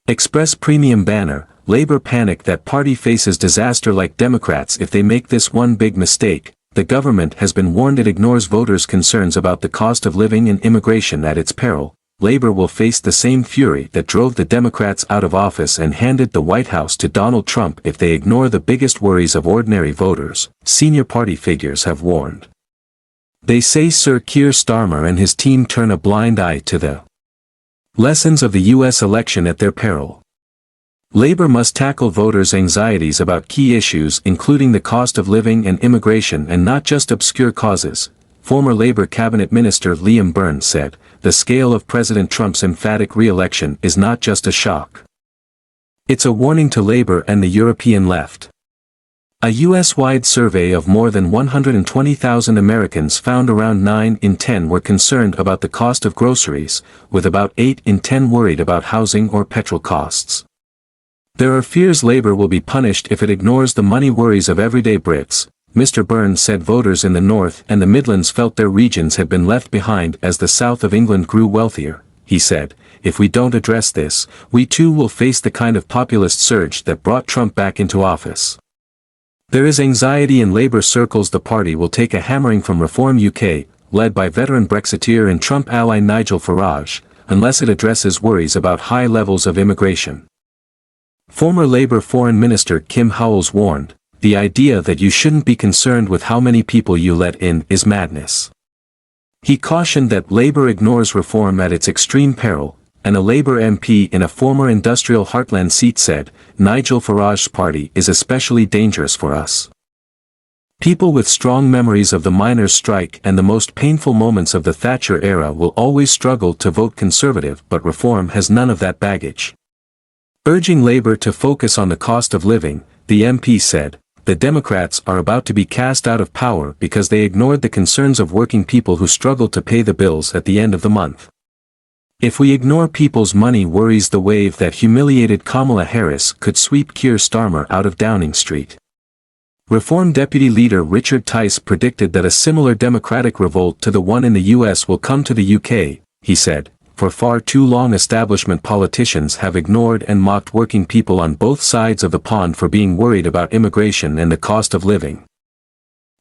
Express premium banner, Labor panic that party faces disaster like Democrats if they make this one big mistake. The government has been warned it ignores voters' concerns about the cost of living and immigration at its peril. Labor will face the same fury that drove the Democrats out of office and handed the White House to Donald Trump if they ignore the biggest worries of ordinary voters, senior party figures have warned. They say Sir Keir Starmer and his team turn a blind eye to the lessons of the U.S. election at their peril. Labor must tackle voters' anxieties about key issues including the cost of living and immigration and not just obscure causes. Former Labor Cabinet Minister Liam Burns said, "The scale of President Trump's emphatic re-election is not just a shock. It's a warning to Labor and the European left." A U.S.-wide survey of more than 120,000 Americans found around 9 in 10 were concerned about the cost of groceries, with about 8 in 10 worried about housing or petrol costs. There are fears Labor will be punished if it ignores the money worries of everyday Brits. Mr. Burns said voters in the North and the Midlands felt their regions had been left behind as the South of England grew wealthier. He said, "If we don't address this, we too will face the kind of populist surge that brought Trump back into office." There is anxiety in Labour circles the party will take a hammering from Reform UK, led by veteran Brexiteer and Trump ally Nigel Farage, unless it addresses worries about high levels of immigration. Former Labour Foreign Minister Kim Howells warned, "The idea that you shouldn't be concerned with how many people you let in is madness." He cautioned that Labour ignores reform at its extreme peril, and a Labour MP in a former industrial heartland seat said, "Nigel Farage's party is especially dangerous for us. People with strong memories of the miners' strike and the most painful moments of the Thatcher era will always struggle to vote Conservative, but reform has none of that baggage." Urging Labour to focus on the cost of living, the MP said, "The Democrats are about to be cast out of power because they ignored the concerns of working people who struggle to pay the bills at the end of the month. If we ignore people's money worries the wave that humiliated Kamala Harris could sweep Keir Starmer out of Downing Street." Reform Deputy Leader Richard Tice predicted that a similar democratic revolt to the one in the US will come to the UK. He said, "For far too long establishment politicians have ignored and mocked working people on both sides of the pond for being worried about immigration and the cost of living.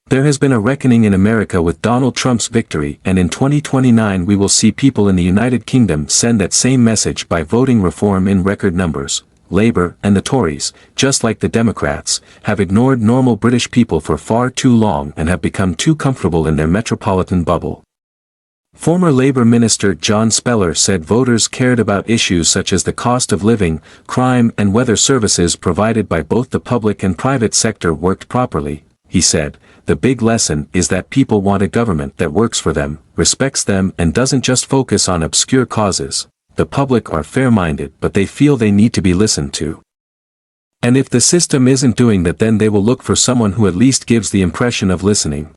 There has been a reckoning in America with Donald Trump's victory, and in 2029 we will see people in the United Kingdom send that same message by voting reform in record numbers." Labour and the Tories, just like the Democrats, have ignored normal British people for far too long and have become too comfortable in their metropolitan bubble. Former Labour Minister John Speller said voters cared about issues such as the cost of living, crime and whether services provided by both the public and private sector worked properly. He said, "The big lesson is that people want a government that works for them, respects them and doesn't just focus on obscure causes. The public are fair-minded but they feel they need to be listened to. And if the system isn't doing that then they will look for someone who at least gives the impression of listening."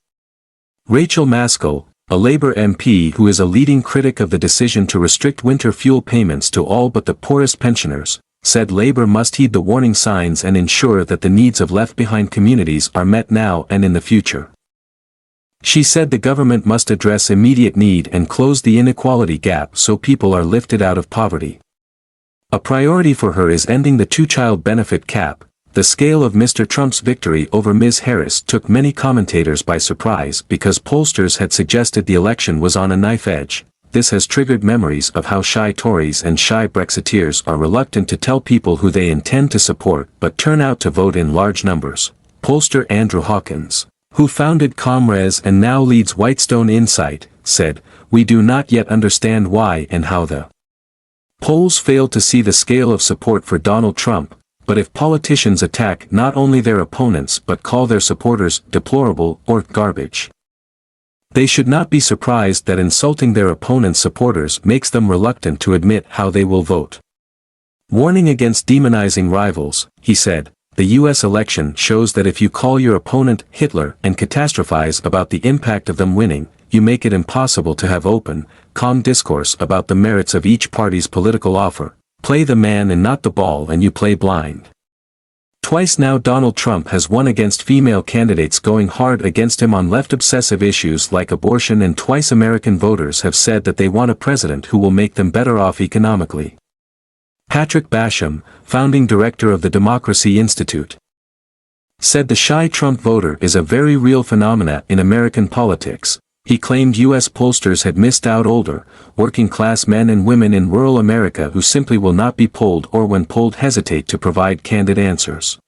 Rachel Maskell, a Labour MP who is a leading critic of the decision to restrict winter fuel payments to all but the poorest pensioners, said Labour must heed the warning signs and ensure that the needs of left-behind communities are met now and in the future. She said the government must address immediate need and close the inequality gap so people are lifted out of poverty. A priority for her is ending the two-child benefit cap. The scale of Mr. Trump's victory over Ms. Harris took many commentators by surprise because pollsters had suggested the election was on a knife edge. This has triggered memories of how shy Tories and shy Brexiteers are reluctant to tell people who they intend to support but turn out to vote in large numbers. Pollster Andrew Hawkins, who founded ComRes and now leads Whitestone Insight, said, "We do not yet understand why and how the polls failed to see the scale of support for Donald Trump. But if politicians attack not only their opponents but call their supporters deplorable or garbage, they should not be surprised that insulting their opponents' supporters makes them reluctant to admit how they will vote." Warning against demonizing rivals, he said, "The US election shows that if you call your opponent Hitler and catastrophize about the impact of them winning, you make it impossible to have open, calm discourse about the merits of each party's political offer. Play the man and not the ball and you play blind." Twice now Donald Trump has won against female candidates going hard against him on left-obsessive issues like abortion, and twice American voters have said that they want a president who will make them better off economically. Patrick Basham, founding director of the Democracy Institute, said the shy Trump voter is a very real phenomena in American politics. He claimed U.S. pollsters had missed out older, working-class men and women in rural America who simply will not be polled or when polled hesitate to provide candid answers.